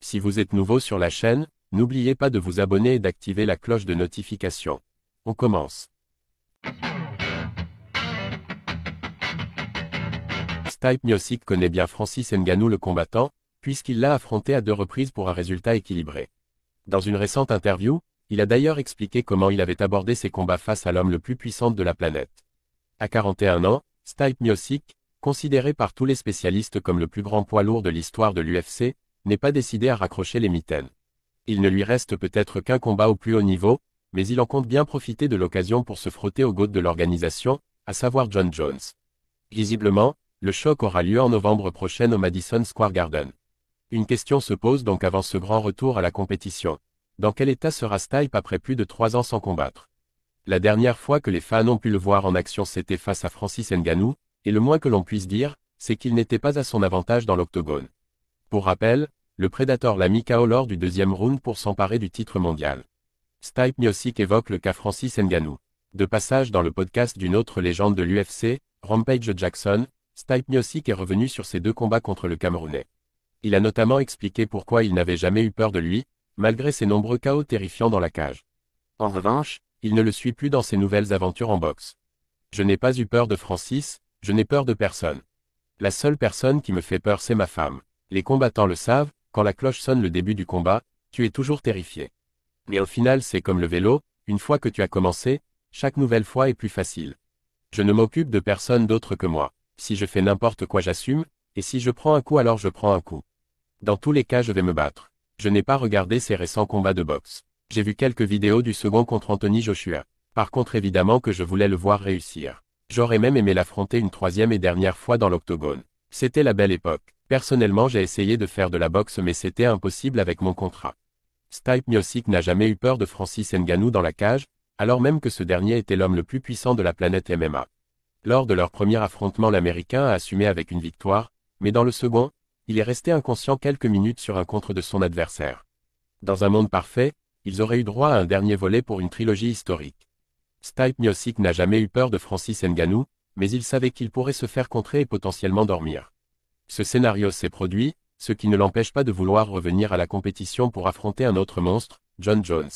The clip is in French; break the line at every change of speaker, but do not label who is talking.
Si vous êtes nouveau sur la chaîne, n'oubliez pas de vous abonner et d'activer la cloche de notification. On commence. Stipe Miocic connaît bien Francis Ngannou le combattant, puisqu'il l'a affronté à 2 reprises pour un résultat équilibré. Dans une récente interview, il a d'ailleurs expliqué comment il avait abordé ses combats face à l'homme le plus puissant de la planète. À 41 ans, Stipe Miocic, considéré par tous les spécialistes comme le plus grand poids lourd de l'histoire de l'UFC, n'est pas décidé à raccrocher les mitaines. Il ne lui reste peut-être qu'un combat au plus haut niveau, mais il en compte bien profiter de l'occasion pour se frotter au GOAT de l'organisation, à savoir Jon Jones. Visiblement, le choc aura lieu en novembre prochain au Madison Square Garden. Une question se pose donc avant ce grand retour à la compétition. Dans quel état sera Stipe après plus de 3 ans sans combattre? La dernière fois que les fans ont pu le voir en action c'était face à Francis Ngannou, et le moins que l'on puisse dire, c'est qu'il n'était pas à son avantage dans l'octogone. Pour rappel, le Predator l'a mis KO lors du 2e round pour s'emparer du titre mondial. Stipe Miocic évoque le cas Francis Ngannou. De passage dans le podcast d'une autre légende de l'UFC, Rampage Jackson, Stipe Miocic est revenu sur ses 2 combats contre le Camerounais. Il a notamment expliqué pourquoi il n'avait jamais eu peur de lui, malgré ses nombreux KO terrifiants dans la cage. En revanche, il ne le suit plus dans ses nouvelles aventures en boxe. Je n'ai pas eu peur de Francis, je n'ai peur de personne. La seule personne qui me fait peur c'est ma femme. Les combattants le savent, quand la cloche sonne le début du combat, tu es toujours terrifié. Mais au final c'est comme le vélo, une fois que tu as commencé, chaque nouvelle fois est plus facile. Je ne m'occupe de personne d'autre que moi. Si je fais n'importe quoi j'assume, et si je prends un coup alors je prends un coup. Dans tous les cas je vais me battre. Je n'ai pas regardé ses récents combats de boxe. J'ai vu quelques vidéos du second contre Anthony Joshua. Par contre évidemment que je voulais le voir réussir. J'aurais même aimé l'affronter une 3e et dernière fois dans l'octogone. C'était la belle époque. Personnellement j'ai essayé de faire de la boxe mais c'était impossible avec mon contrat. Stipe Miocic n'a jamais eu peur de Francis Ngannou dans la cage, alors même que ce dernier était l'homme le plus puissant de la planète MMA. Lors de leur premier affrontement l'Américain a assumé avec une victoire, mais dans le second, il est resté inconscient quelques minutes sur un contre de son adversaire. Dans un monde parfait, ils auraient eu droit à un dernier volet pour une trilogie historique. Stipe Miocic n'a jamais eu peur de Francis Ngannou, mais il savait qu'il pourrait se faire contrer et potentiellement dormir. Ce scénario s'est produit, ce qui ne l'empêche pas de vouloir revenir à la compétition pour affronter un autre monstre, Jon Jones.